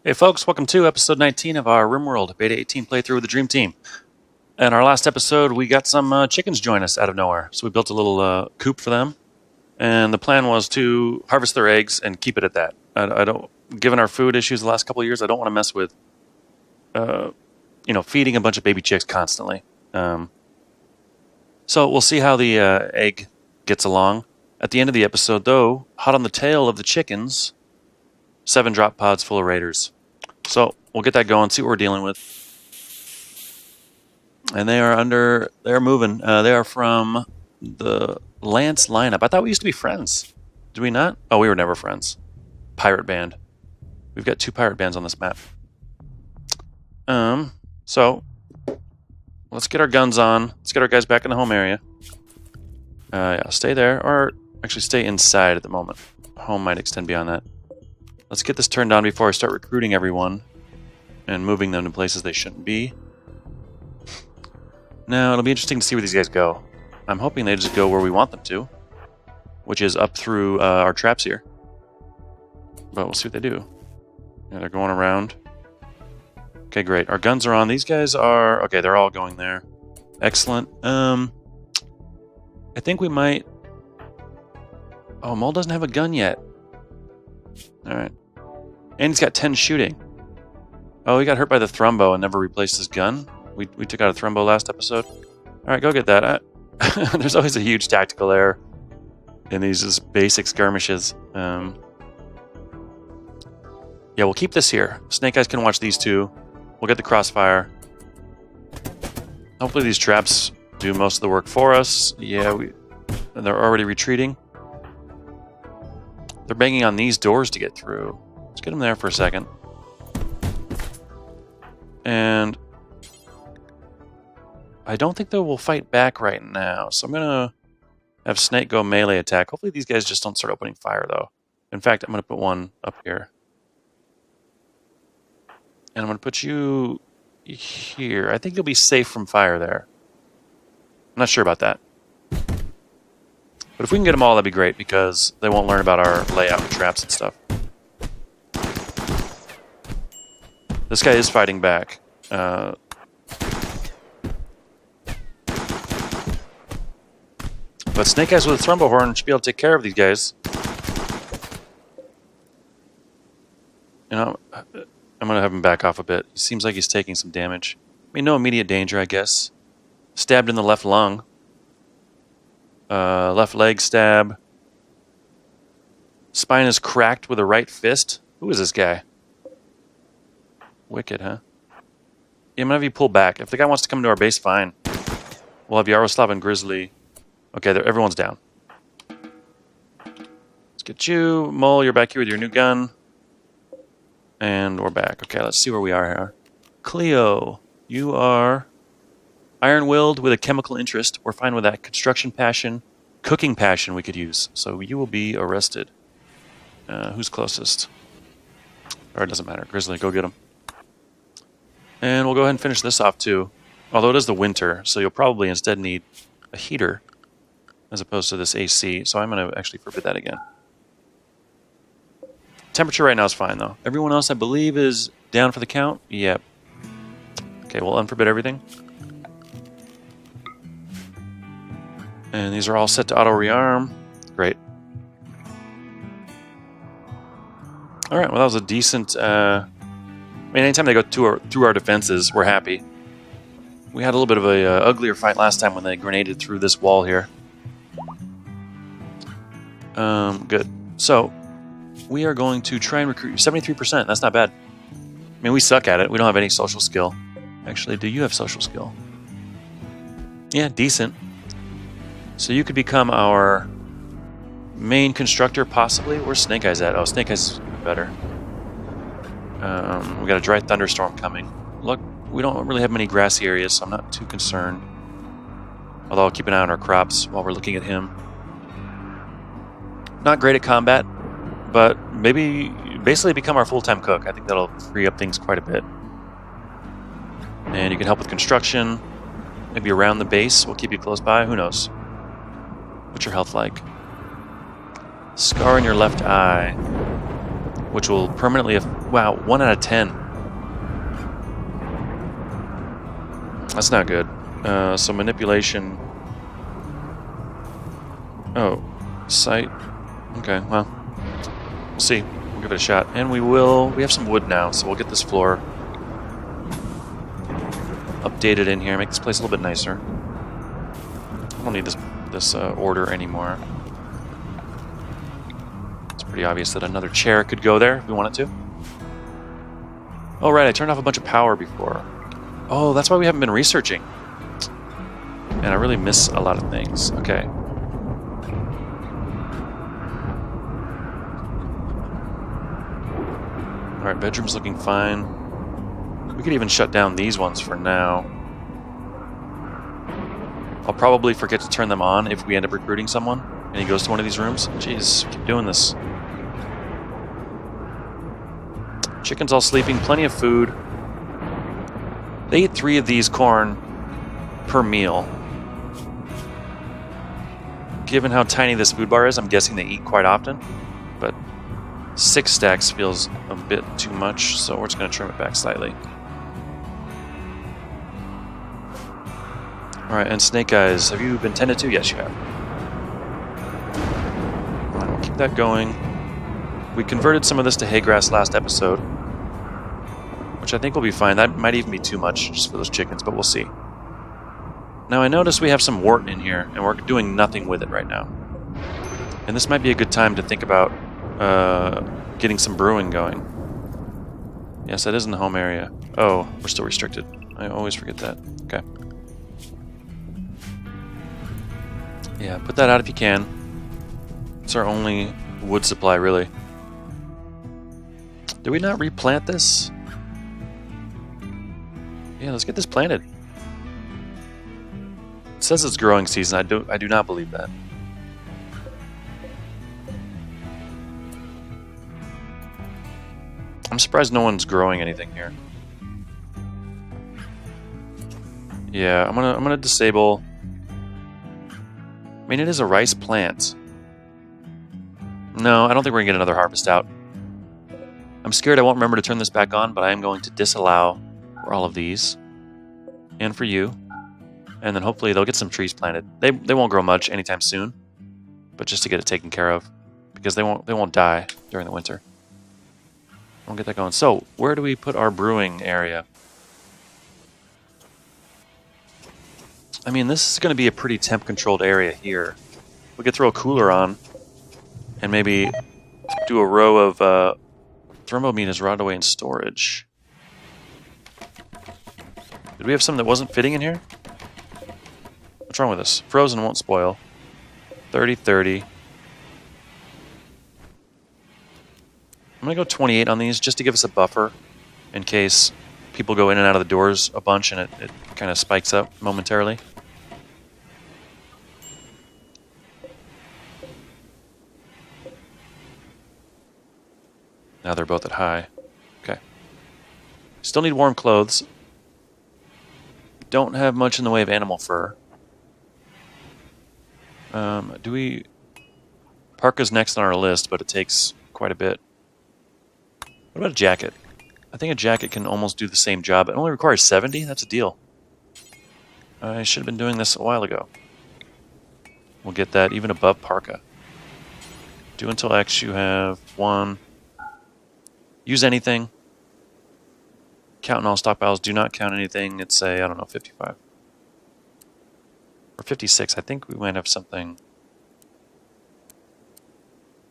Hey folks, welcome to episode 19 of our Rimworld Beta 18 playthrough with the Dream Team. In our last episode, we got some chickens join us out of nowhere. So we built a little coop for them. And the plan was to harvest their eggs and keep it at that. I don't, given our food issues the last couple of years, I don't want to mess with, feeding a bunch of baby chicks constantly. So we'll see how the egg gets along. At the end of the episode, though, hot on the tail of the chickens, 7 drop pods full of raiders. So we'll get that going, see what we're dealing with. And they're moving. They are from the Lance lineup. I thought we used to be friends. Did we not? Oh, we were never friends. Pirate band. We've got 2 pirate bands on this map. So let's get our guns on. Let's get our guys back in the home area. Yeah, stay there, or actually stay inside at the moment. Home might extend beyond that. Let's get this turned on before I start recruiting everyone and moving them to places they shouldn't be. Now, it'll be interesting to see where these guys go. I'm hoping they just go where we want them to, which is up through our traps here. But we'll see what they do. Yeah, they're going around. Okay, great. Our guns are on. These guys are... Okay, they're all going there. Excellent. I think we might... Oh, Mole doesn't have a gun yet. Alright. And he's got 10 shooting. Oh, he got hurt by the thrombo and never replaced his gun. We took out a thrombo last episode. Alright, go get that. There's always a huge tactical error in these just basic skirmishes. Yeah, we'll keep this here. Snake Eyes can watch these 2. We'll get the crossfire. Hopefully these traps do most of the work for us. Yeah, they're already retreating. They're banging on these doors to get through. Let's get them there for a second. And I don't think they will fight back right now. So I'm going to have Snake go melee attack. Hopefully these guys just don't start opening fire, though. In fact, I'm going to put one up here. And I'm going to put you here. I think you'll be safe from fire there. I'm not sure about that. But if we can get them all, that'd be great, because they won't learn about our layout and traps and stuff. This guy is fighting back. But Snake Eyes with a thrombo horn should be able to take care of these guys. You know, I'm going to have him back off a bit. It seems like he's taking some damage. I mean, no immediate danger, I guess. Stabbed in the left lung. Left leg stab. Spine is cracked with a right fist. Who is this guy? Wicked, huh? Yeah, I'm gonna have you pull back. If the guy wants to come to our base, fine. We'll have Yaroslav and Grizzly. Okay, everyone's down. Let's get you. Mole, you're back here with your new gun. And we're back. Okay, let's see where we are here. Cleo, you are... Iron-willed with a chemical interest. We're fine with that. Construction passion. Cooking passion we could use. So you will be arrested. Who's closest? Or it doesn't matter. Grizzly, go get him. And we'll go ahead and finish this off too. Although it is the winter, so you'll probably instead need a heater as opposed to this AC. So I'm going to actually forbid that again. Temperature right now is fine though. Everyone else I believe is down for the count? Yep. Okay, we'll unforbid everything. And these are all set to auto-rearm. Great. Alright, well that was a decent... I mean, anytime they go through our defenses, we're happy. We had a little bit of a uglier fight last time when they grenaded through this wall here. Good. So, we are going to try and recruit 73%. That's not bad. I mean, we suck at it. We don't have any social skill. Actually, do you have social skill? Yeah, decent. So you could become our main constructor, possibly. Where's Snake Eyes at? Oh, Snake Eyes is better. We got a dry thunderstorm coming. Look, we don't really have many grassy areas, so I'm not too concerned. Although I'll keep an eye on our crops while we're looking at him. Not great at combat, but maybe basically become our full-time cook. I think that'll free up things quite a bit. And you can help with construction, maybe around the base. We'll keep you close by. Who knows? What's your health like? Scar in your left eye, which will permanently Wow, 1 out of 10. That's not good. So manipulation. Oh, sight. Okay, well, we'll see. We'll give it a shot. And we have some wood now, so we'll get this floor updated in here, make this place a little bit nicer. I don't need this order anymore. It's pretty obvious that another chair could go there if we wanted to. Oh, right, I turned off a bunch of power before. Oh, that's why we haven't been researching. And I really miss a lot of things. Okay. Alright, bedroom's looking fine. We could even shut down these ones for now. I'll probably forget to turn them on if we end up recruiting someone and he goes to one of these rooms. Jeez, keep doing this. Chicken's all sleeping, plenty of food. They eat 3 of these corn per meal. Given how tiny this food bar is, I'm guessing they eat quite often. But 6 stacks feels a bit too much, so we're just going to trim it back slightly. Alright, and snake eyes. Have you been tended to? Yes, you have. Alright, we'll keep that going. We converted some of this to hay grass last episode, which I think will be fine. That might even be too much just for those chickens, but we'll see. Now I notice we have some wort in here, and we're doing nothing with it right now. And this might be a good time to think about getting some brewing going. Yes, that is in the home area. Oh, we're still restricted. I always forget that. Okay. Yeah, put that out if you can. It's our only wood supply, really. Did we not replant this? Yeah, let's get this planted. It says it's growing season. I do not believe that. I'm surprised no one's growing anything here. Yeah, I'm gonna disable. I mean, it is a rice plant. No, I don't think we're gonna get another harvest out. I'm scared I won't remember to turn this back on, but I am going to disallow for all of these. And for you. And then hopefully they'll get some trees planted. They won't grow much anytime soon, but just to get it taken care of. Because they won't die during the winter. We'll get that going. So, where do we put our brewing area? I mean, this is going to be a pretty temp-controlled area here. We could throw a cooler on and maybe do a row of thermometers rotted away in storage. Did we have something that wasn't fitting in here? What's wrong with this? Frozen won't spoil. 30-30. I'm going to go 28 on these just to give us a buffer in case people go in and out of the doors a bunch and it kind of spikes up momentarily. Now they're both at high. Okay. Still need warm clothes. Don't have much in the way of animal fur. Do we... Parka's next on our list, but it takes quite a bit. What about a jacket? I think a jacket can almost do the same job. It only requires 70? That's a deal. I should have been doing this a while ago. We'll get that even above parka. Do until X you have 1. Use anything. Counting all stockpiles. Do not count anything. It's a, I don't know, 55. Or 56. I think we might have something.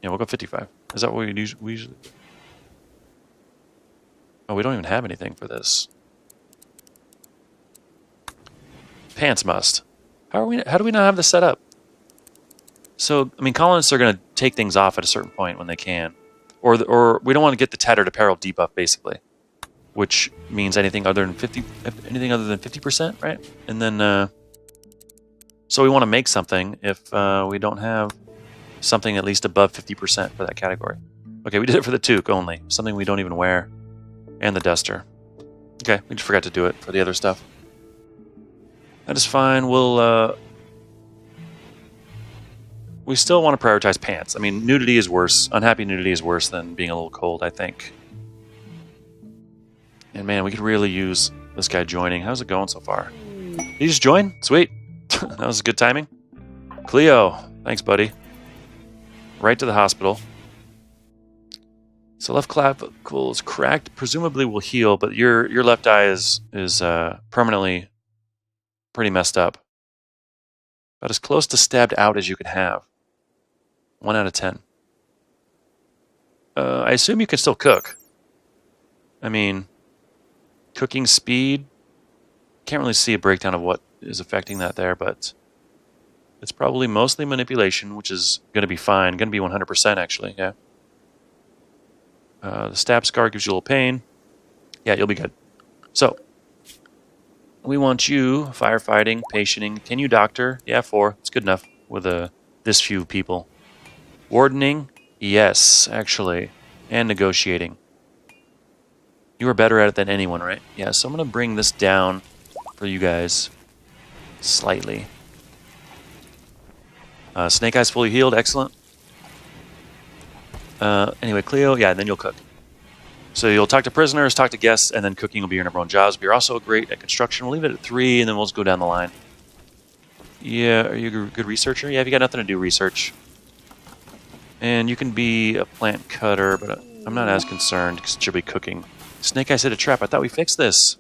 Yeah, we'll go 55. Is that what we usually... Oh, we don't even have anything for this. Pants must. How do we not have this set up? So, I mean, colonists are going to take things off at a certain point when they can. Or we don't want to get the tattered apparel debuff, basically. Which means anything other than 50%, right? And then, so we want to make something if we don't have something at least above 50% for that category. Okay, we did it for the toque only. Something we don't even wear. And the duster. Okay, we just forgot to do it for the other stuff. That is fine. We still want to prioritize pants. I mean, nudity is worse. Unhappy nudity is worse than being a little cold, I think. And man, we could really use this guy joining. How's it going so far? Did he just join? Sweet. That was good timing. Cleo, thanks, buddy. Right to the hospital. So left clavicle is cracked. Presumably will heal, but your left eye is permanently pretty messed up. About as close to stabbed out as you could have. 1 out of 10. I assume you can still cook. I mean, cooking speed. Can't really see a breakdown of what is affecting that there, but it's probably mostly manipulation, which is going to be fine. Going to be 100% actually, yeah. The stab scar gives you a little pain. Yeah, you'll be good. So, we want you firefighting, patienting. Can you doctor? Yeah, 4. It's good enough with this few people. Wardening? Yes, actually. And negotiating. You are better at it than anyone, right? Yeah, so I'm going to bring this down for you guys slightly. Snake Eyes fully healed. Excellent. Anyway, Cleo, yeah, and then you'll cook. So you'll talk to prisoners, talk to guests, and then cooking will be your number 1 jobs. But you're also great at construction. We'll leave it at 3, and then we'll just go down the line. Yeah, are you a good researcher? Yeah, if you got nothing to do, research. And you can be a plant cutter, but I'm not as concerned because it should be cooking. Snake Eyes hit a trap. I thought we fixed this.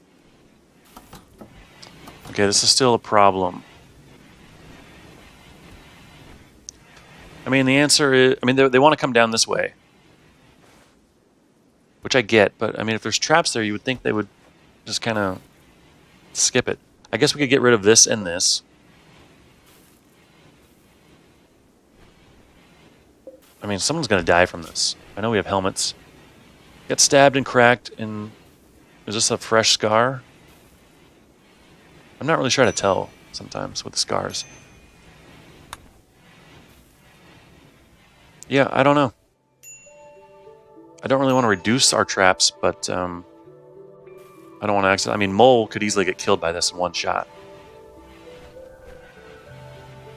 Okay, this is still a problem. I mean, the answer is... I mean, they want to come down this way. Which I get, but I mean, if there's traps there, you would think they would just kind of skip it. I guess we could get rid of this and this. I mean, someone's going to die from this. I know we have helmets. Get stabbed and cracked, and is this a fresh scar? I'm not really sure how to tell sometimes with the scars. Yeah, I don't know. I don't really want to reduce our traps, but I don't want to accident. I mean, Mole could easily get killed by this in 1 shot.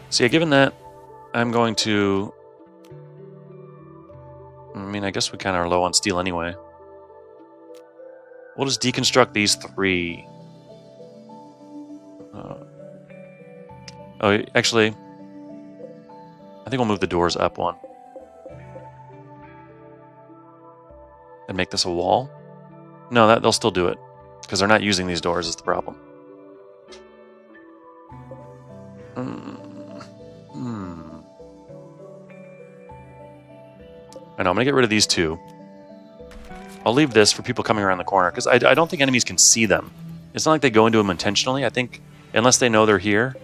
So yeah, given that, I'm going to... I mean, I guess we kind of are low on steel anyway. We'll just deconstruct these 3. Oh, actually, I think we'll move the doors up 1. And make this a wall? No, they'll still do it. Because they're not using these doors is the problem. I know, I'm going to get rid of these 2. I'll leave this for people coming around the corner, because I don't think enemies can see them. It's not like they go into them intentionally. I think, unless they know they're here,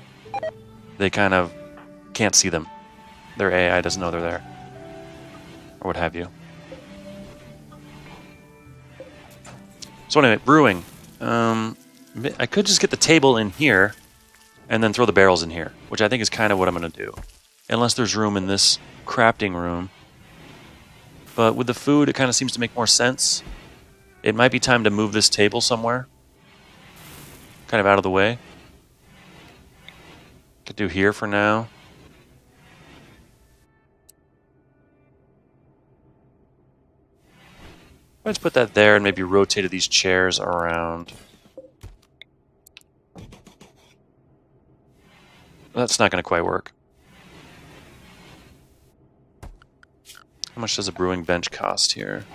they kind of can't see them. Their AI doesn't know they're there. Or what have you. So anyway, brewing. I could just get the table in here, and then throw the barrels in here, which I think is kind of what I'm going to do. Unless there's room in this crafting room. But with the food, it kind of seems to make more sense. It might be time to move this table somewhere. Kind of out of the way. Could do here for now. Let's put that there and maybe rotate these chairs around. That's not going to quite work. How much does a brewing bench cost here?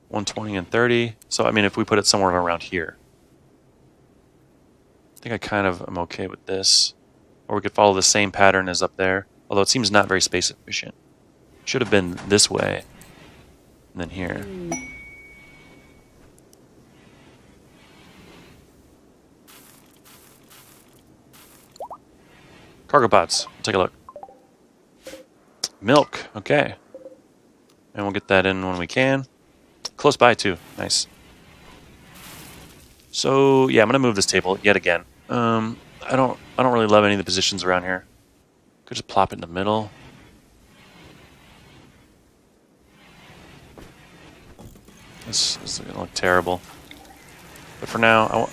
120 and 30. So, I mean, if we put it somewhere around here. I think I kind of am okay with this. Or we could follow the same pattern as up there. Although it seems not very space efficient. Should have been this way. And then here. Cargo pods. Take a look. Milk. Okay. And we'll get that in when we can. Close by too. Nice. So yeah, I'm gonna move this table yet again. I don't really love any of the positions around here. Could just plop it in the middle. This is gonna look terrible. But for now,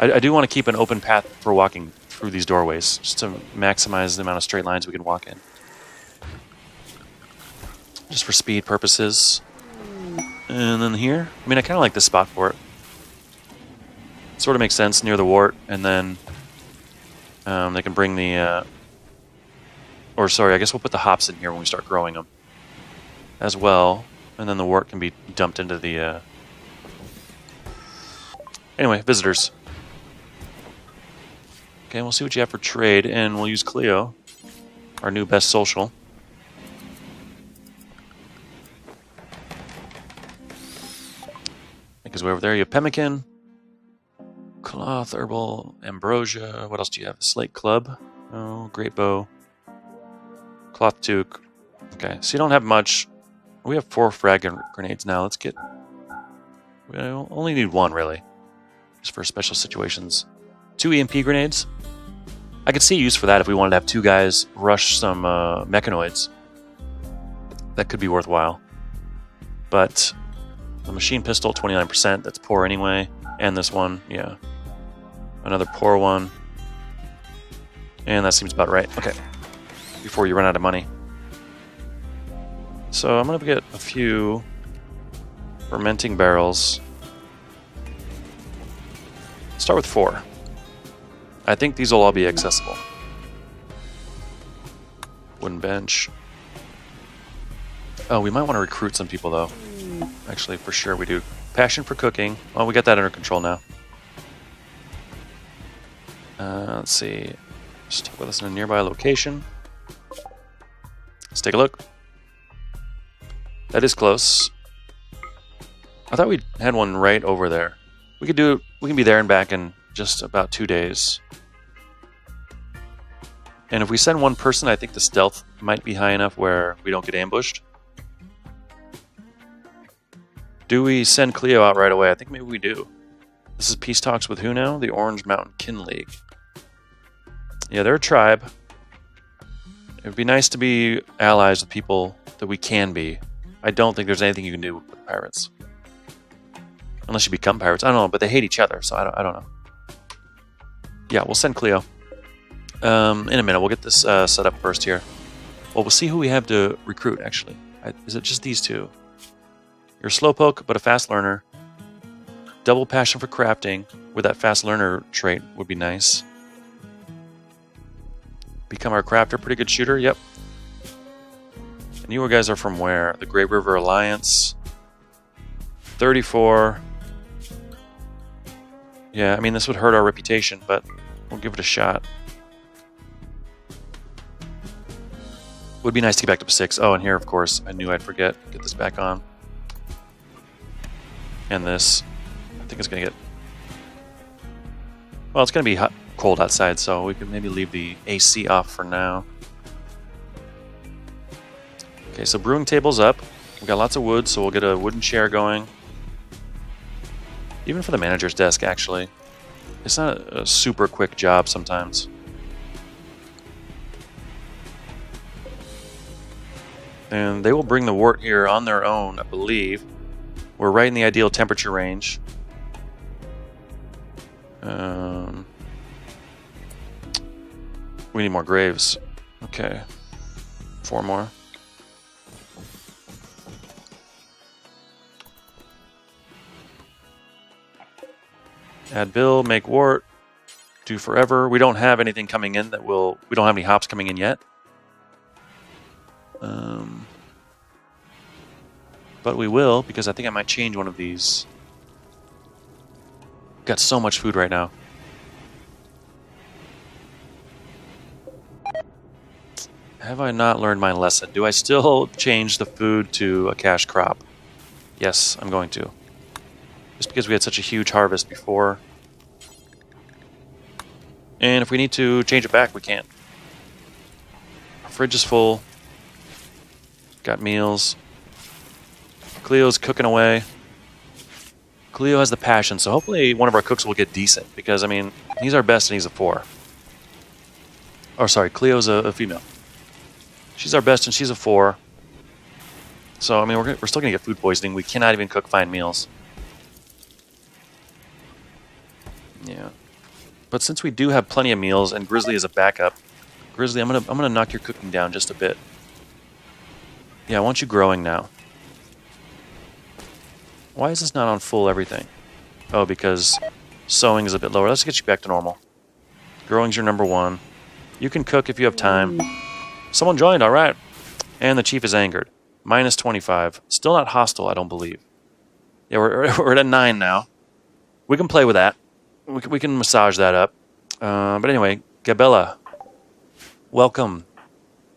I do want to keep an open path for walking through these doorways, just to maximize the amount of straight lines we can walk in. Just for speed purposes. And then here, I mean, I kind of like this spot for it. Sort of makes sense near the wart, and then they can bring the, or sorry, I guess we'll put the hops in here when we start growing them as well, and then the wart can be dumped into the, anyway, visitors. Okay, we'll see what you have for trade, and we'll use Cleo, our new best social. Make his way over there. You have pemmican, cloth, herbal, ambrosia. What else do you have? Slate club. Oh, great bow. Cloth toque. Okay, so you don't have much. We have 4 frag grenades now. Let's get... We only need 1, really. Just for special situations. 2 EMP grenades. I could see use for that if we wanted to have 2 guys rush some mechanoids. That could be worthwhile. But the machine pistol, 29%. That's poor anyway. And this one, yeah. Another poor one. And that seems about right. Okay. Before you run out of money. So I'm going to get a few fermenting barrels. Start with 4. I think these will all be accessible. Wooden bench. Oh, we might want to recruit some people, though. Actually, for sure we do. Passion for cooking. Oh, we got that under control now. Let's see. Stuck with us in a nearby location. Let's take a look. That is close. I thought we had one right over there. We could do. We can be there and back in just about 2 days. And if we send one person, I think the stealth might be high enough where we don't get ambushed. Do we send Cleo out right away? I think maybe we do. This is peace talks with who now? The Orange Mountain Kin League. Yeah, they're a tribe. It would be nice to be allies with people that we can be. I don't think there's anything you can do with pirates. Unless you become pirates. I don't know, but they hate each other, so I don't know. Yeah, we'll send Cleo. In a minute, we'll get this set up first here. Well, we'll see who we have to recruit, actually. Is it just these 2? You're a slowpoke, but a fast learner. Double passion for crafting, with that fast learner trait would be nice. Become our crafter, pretty good shooter, yep. And you guys are from where? The Great River Alliance. 34. Yeah, I mean, this would hurt our reputation, but we'll give it a shot. Would be nice to get back up to 6. Oh, and here, of course, I knew I'd forget. Get this back on. And this. I think it's going to get... Well, it's going to be hot, cold outside, so we could maybe leave the AC off for now. Okay, so brewing table's up. We've got lots of wood, so we'll get a wooden chair going. Even for the manager's desk, actually. It's not a super quick job sometimes. And they will bring the wort here on their own, I believe. We're right in the ideal temperature range. We need more graves. Okay. 4 more. Add bill, make wort, do forever. We don't have anything coming in that will... We don't have any hops coming in yet. But we will, because I think I might change one of these. Got so much food right now. Have I not learned my lesson? Do I still change the food to a cash crop? Yes, I'm going to. Just because we had such a huge harvest before. And if we need to change it back, we can. Our fridge is full. Got meals. Cleo's cooking away. Cleo has the passion, so hopefully one of our cooks will get decent. Because, I mean, he's our best and he's a 4. Or, sorry, Cleo's a female. She's our best and she's a 4. So, I mean, we're still going to get food poisoning. We cannot even cook fine meals. Yeah. But since we do have plenty of meals and Grizzly is a backup, Grizzly, I'm gonna knock your cooking down just a bit. Yeah, I want you growing now. Why is this not on full everything? Oh, because sowing is a bit lower. Let's get you back to normal. Growing's your number 1. You can cook if you have time. Someone joined, all right. And the chief is angered. Minus 25. Still not hostile, I don't believe. Yeah, we're at 9 now. We can play with that. We can massage that up. But anyway, Gabella, welcome.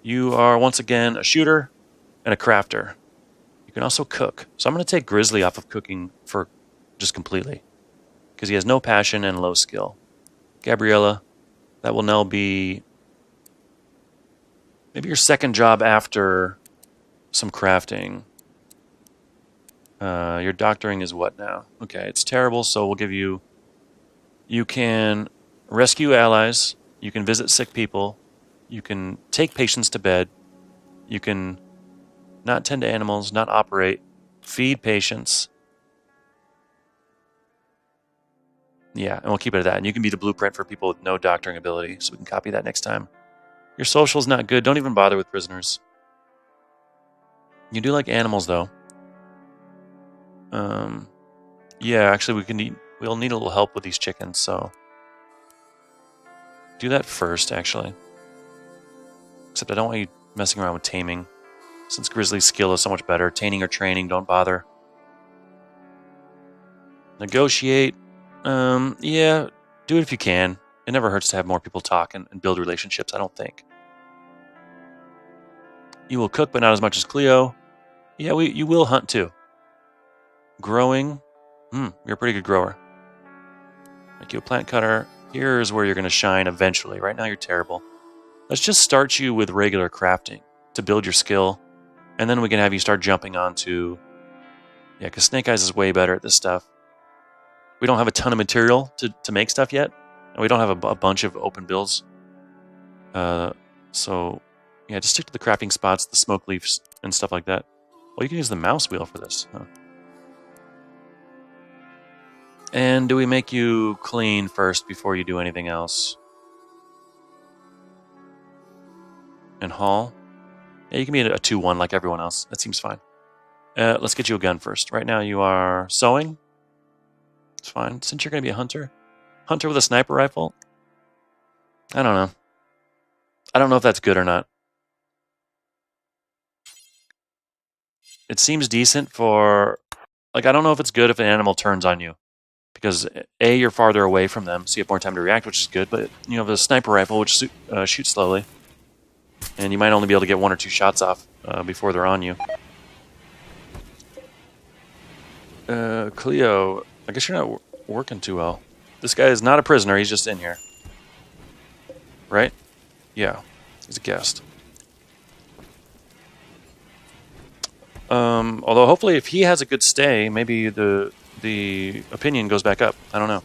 You are once again a shooter and a crafter. You can also cook. So I'm going to take Grizzly off of cooking for just completely, because he has no passion and low skill. Gabriella, that will now be maybe your second job after some crafting. Your doctoring is what now? Okay, it's terrible, so we'll give you... You can rescue allies. You can visit sick people. You can take patients to bed. You can not tend to animals, not operate, feed patients. Yeah, and we'll keep it at that. And you can be the blueprint for people with no doctoring ability, so we can copy that next time. Your social's not good. Don't even bother with prisoners. You do like animals, though. Yeah, actually, we'll need a little help with these chickens, so... Do that first, actually. Except I don't want you messing around with taming. Since Grizzly's skill is so much better. Taming or training, don't bother. Negotiate. Yeah, do it if you can. It never hurts to have more people talk and build relationships, I don't think. You will cook, but not as much as Cleo. Yeah, you will hunt, too. Growing. You're a pretty good grower. Make you a plant cutter. Here's where you're going to shine eventually. Right now, you're terrible. Let's just start you with regular crafting to build your skill. And then we can have you start jumping onto... Yeah, because Snake Eyes is way better at this stuff. We don't have a ton of material to make stuff yet. And we don't have a bunch of open builds. So, yeah, just stick to the crafting spots, the smoke leaves, and stuff like that. Well, you can use the mouse wheel for this. Huh. And do we make you clean first before you do anything else? And haul? Yeah, you can be a 2-1 like everyone else. That seems fine. Let's get you a gun first. Right now you are sewing. It's fine. Since you're going to be a hunter. Hunter with a sniper rifle? I don't know. I don't know if that's good or not. It seems decent for... Like, I don't know if it's good if an animal turns on you. Because, A, you're farther away from them, so you have more time to react, which is good. But you have a sniper rifle, which shoots slowly. And you might only be able to get 1 or 2 shots off before they're on you. Cleo, I guess you're not working too well. This guy is not a prisoner, he's just in here. Right? Yeah, he's a guest. Although hopefully if he has a good stay, maybe the opinion goes back up. I don't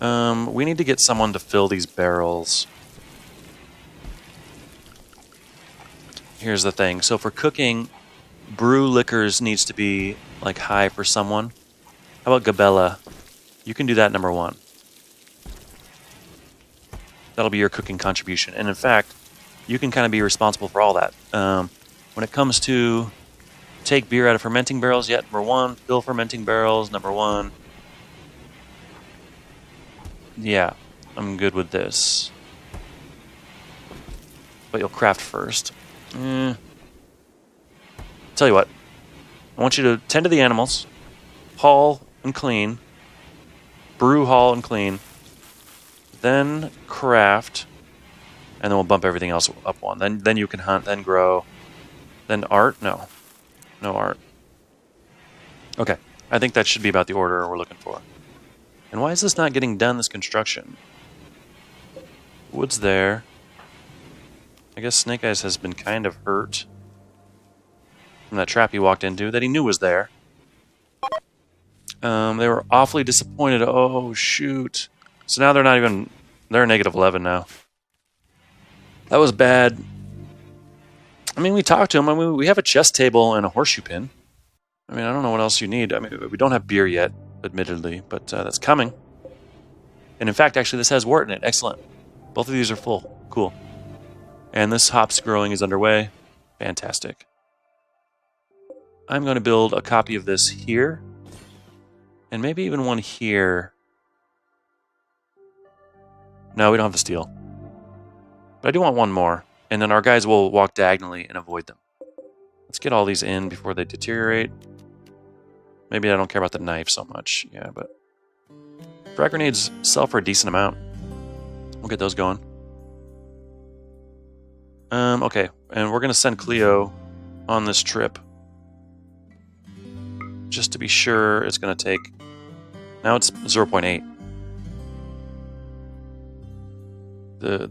know. We need to get someone to fill these barrels. Here's the thing. So for cooking, brew liquors needs to be like high for someone. How about Gabella? You can do that number 1. That'll be your cooking contribution. And in fact, you can kind of be responsible for all that. When it comes to take beer out of fermenting barrels, yeah, number 1. Fill fermenting barrels, number 1. Yeah, I'm good with this. But you'll craft first. Tell you what. I want you to tend to the animals. Haul and clean. Brew, haul, and clean. Then craft. And then we'll bump everything else up 1. Then you can hunt, then grow. Then art? No. No art. Okay. I think that should be about the order we're looking for. And why is this not getting done, this construction? Wood's there. I guess Snake Eyes has been kind of hurt from that trap he walked into that he knew was there. They were awfully disappointed. Oh, shoot. So now they're not even... They're -11 now. That was bad. I mean, we talked to him. I mean, we have a chess table and a horseshoe pin. I mean, I don't know what else you need. I mean, we don't have beer yet, admittedly, but that's coming. And in fact, actually, this has wort in it. Excellent. Both of these are full. Cool. And this hops growing is underway. Fantastic. I'm going to build a copy of this here. And maybe even one here. No, we don't have the steel. But I do want one more. And then our guys will walk diagonally and avoid them. Let's get all these in before they deteriorate. Maybe I don't care about the knife so much. Yeah, but frag grenades sell for a decent amount. We'll get those going. Okay, and we're going to send Cleo on this trip. Just to be sure it's going to take... Now it's 0.8.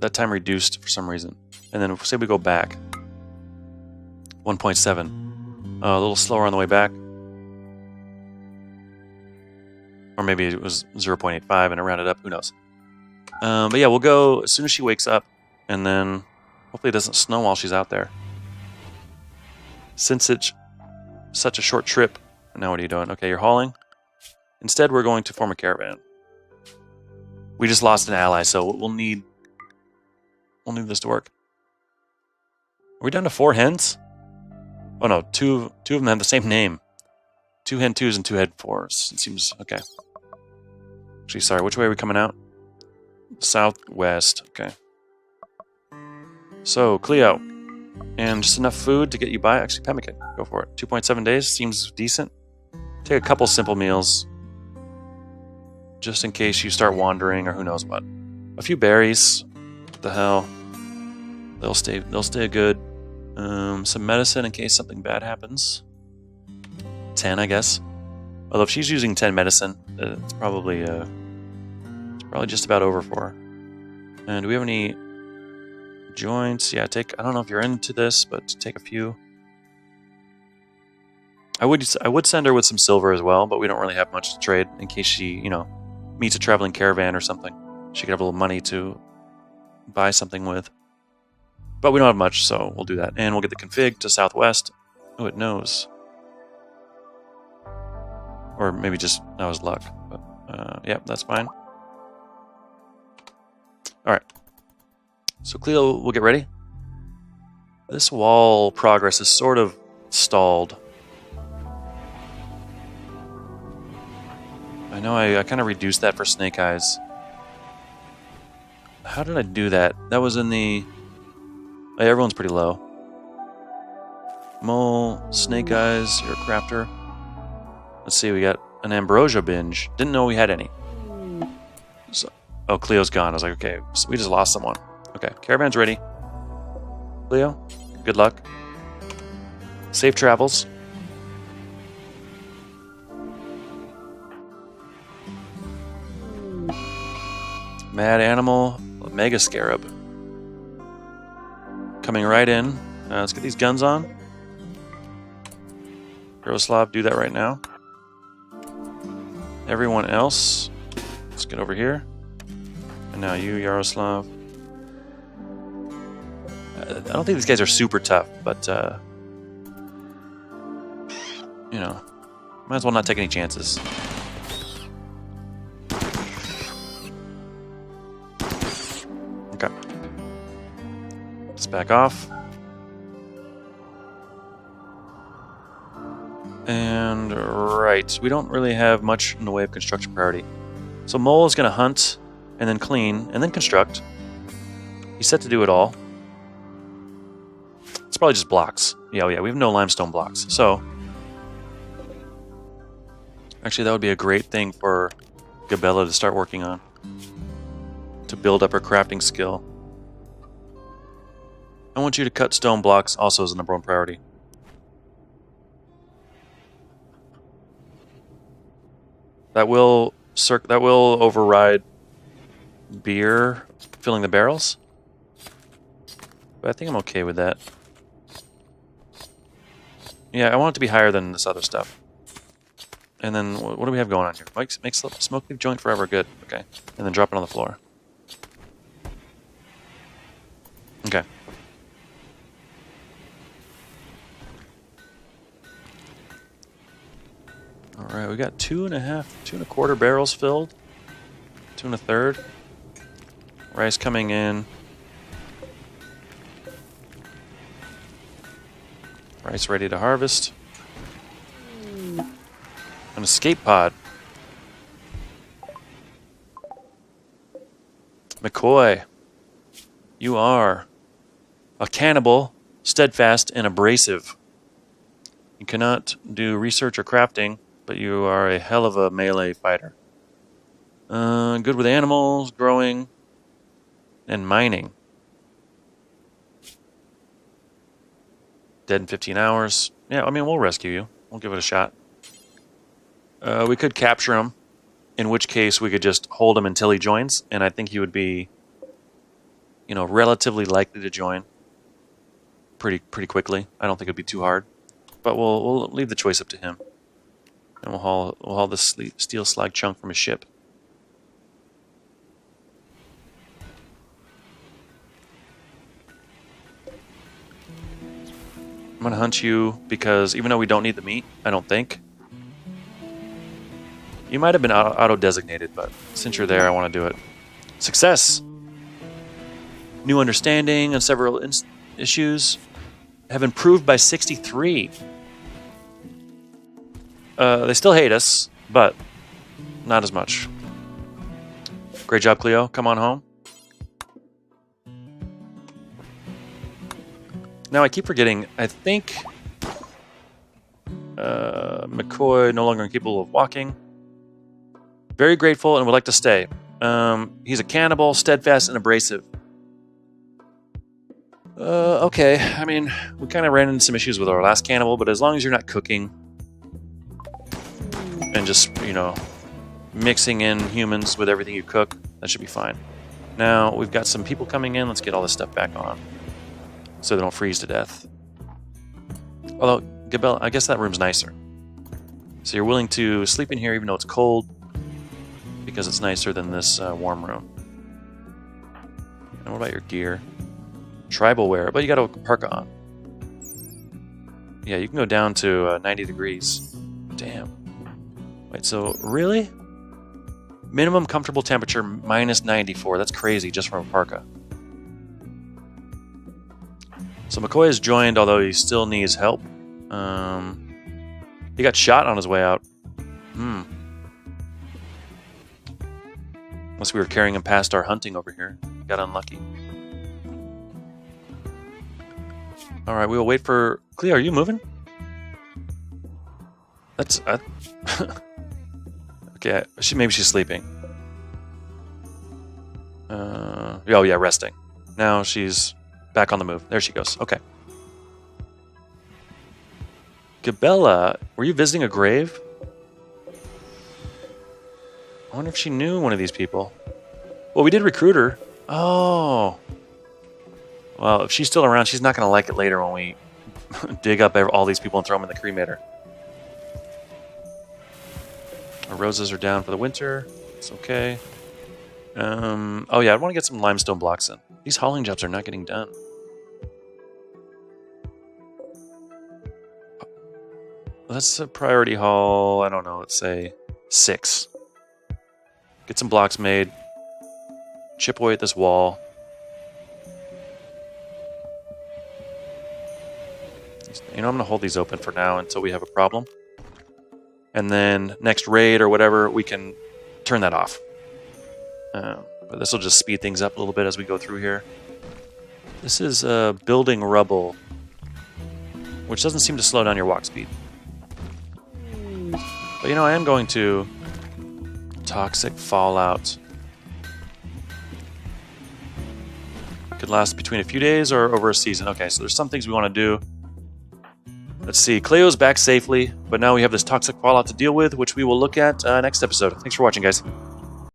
That time reduced for some reason. And then say we go back. 1.7. A little slower on the way back. Or maybe it was 0.85 and it rounded up. Who knows? But yeah, we'll go as soon as she wakes up. And then hopefully it doesn't snow while she's out there. Since it's such a short trip. Now what are you doing? Okay, you're hauling. Instead, we're going to form a caravan. We just lost an ally, so we'll need this to work. Are we down to 4 hens? Oh no, two of them have the same name. 2 hen 2s and 2 hen 4s. It seems okay. Actually, sorry, which way are we coming out? Southwest. Okay. So, Cleo. And just enough food to get you by. Actually, pemmican. Go for it. 2.7 days. Seems decent. Take a couple simple meals. Just in case you start wandering or who knows what. A few berries. What the hell? They'll stay good. Some medicine in case something bad happens. 10, I guess. Although if she's using 10 medicine, it's probably just about over for her. And do we have any joints? Yeah, I don't know if you're into this, but take a few. I would send her with some silver as well, but we don't really have much to trade in case she, meets a traveling caravan or something. She could have a little money to buy something with. But we don't have much, so we'll do that. And we'll get the config to southwest. Oh, it knows. Or maybe just that was luck. But, yeah, that's fine. Alright. So Cleo will get ready. This wall progress is sort of stalled. I know I kind of reduced that for Snake Eyes. How did I do that? That was in the... Oh, everyone's pretty low. Mole, Snake Eyes, you're a crafter. Let's see, we got an Ambrosia binge. Didn't know we had any. So, oh, Cleo's gone. I was like, okay, so we just lost someone. Okay, caravan's ready. Cleo, good luck. Safe travels. Mad Animal, Mega Scarab. Coming right in. Let's get these guns on. Yaroslav, do that right now. Everyone else, let's get over here. And now you, Yaroslav. I don't think these guys are super tough, but, might as well not take any chances. Okay. Let's back off. And, right, we don't really have much in the way of construction priority. So Mole is going to hunt, and then clean, and then construct. He's set to do it all. It's probably just blocks. Yeah, we have no limestone blocks. So, actually that would be a great thing for Gabella to start working on. To build up her crafting skill. I want you to cut stone blocks also as the number 1 priority. That will override beer filling the barrels. But I think I'm okay with that. Yeah, I want it to be higher than this other stuff. And then, what do we have going on here? Make smoke leave joint forever. Good. Okay. And then drop it on the floor. Okay. Alright, we got 2 1/4 barrels filled. 2 1/3. Rice coming in. Rice ready to harvest. An escape pod. McCoy, you are a cannibal, steadfast, and abrasive. You cannot do research or crafting, but you are a hell of a melee fighter. Good with animals, growing, and mining. Dead in 15 hours. Yeah, I mean, we'll rescue you. We'll give it a shot. We could capture him, in which case we could just hold him until he joins, and I think he would be, you know, relatively likely to join pretty quickly. I don't think it'd be too hard, but we'll leave the choice up to him, and we'll haul this steel slag chunk from his ship. I'm gonna hunt you because even though we don't need the meat, I don't think. You might have been auto-designated, but since you're there, I want to do it. Success! New understanding on several issues have improved by 63. They still hate us, but not as much. Great job, Cleo. Come on home. Now I keep forgetting, I think McCoy no longer incapable of walking. Very grateful and would like to stay. He's a cannibal, steadfast, and abrasive. Okay, I mean, we kind of ran into some issues with our last cannibal, but as long as you're not cooking and just, you know, mixing in humans with everything you cook, that should be fine. Now, we've got some people coming in. Let's get all this stuff back on so they don't freeze to death. Although, Gabelle, I guess that room's nicer. So you're willing to sleep in here even though it's cold because it's nicer than this warm room. And what about your gear? Tribal wear, but you got a parka on. Yeah, you can go down to 90 degrees. Damn. Wait, so really? Minimum comfortable temperature minus 94. That's crazy just from a parka. So McCoy has joined, although he still needs help. He got shot on his way out. Unless we were carrying him past our hunting over here. Got unlucky. Alright, we will wait for... Cleo, are you moving? That's... okay, maybe she's sleeping. Oh yeah, resting. Now she's back on the move. There she goes. Okay. Gabella, were you visiting a grave? I wonder if she knew one of these people. Well, we did recruit her. Oh. Well, if she's still around, she's not going to like it later when we dig up all these people and throw them in the cremator. Our roses are down for the winter. It's okay. Oh yeah, I want to get some limestone blocks in. These hauling jobs are not getting done. That's a priority haul. I don't know. Let's say 6. Get some blocks made. Chip away at this wall. You know, I'm going to hold these open for now until we have a problem. And then next raid or whatever, we can turn that off. But this will just speed things up a little bit as we go through here. This is building rubble, which doesn't seem to slow down your walk speed. But you know, I am going to toxic fallout. Could last between a few days or over a season. Okay, so there's some things we want to do. Let's see, Cleo's back safely, but now we have this toxic fallout to deal with, which we will look at next episode. Thanks for watching, guys.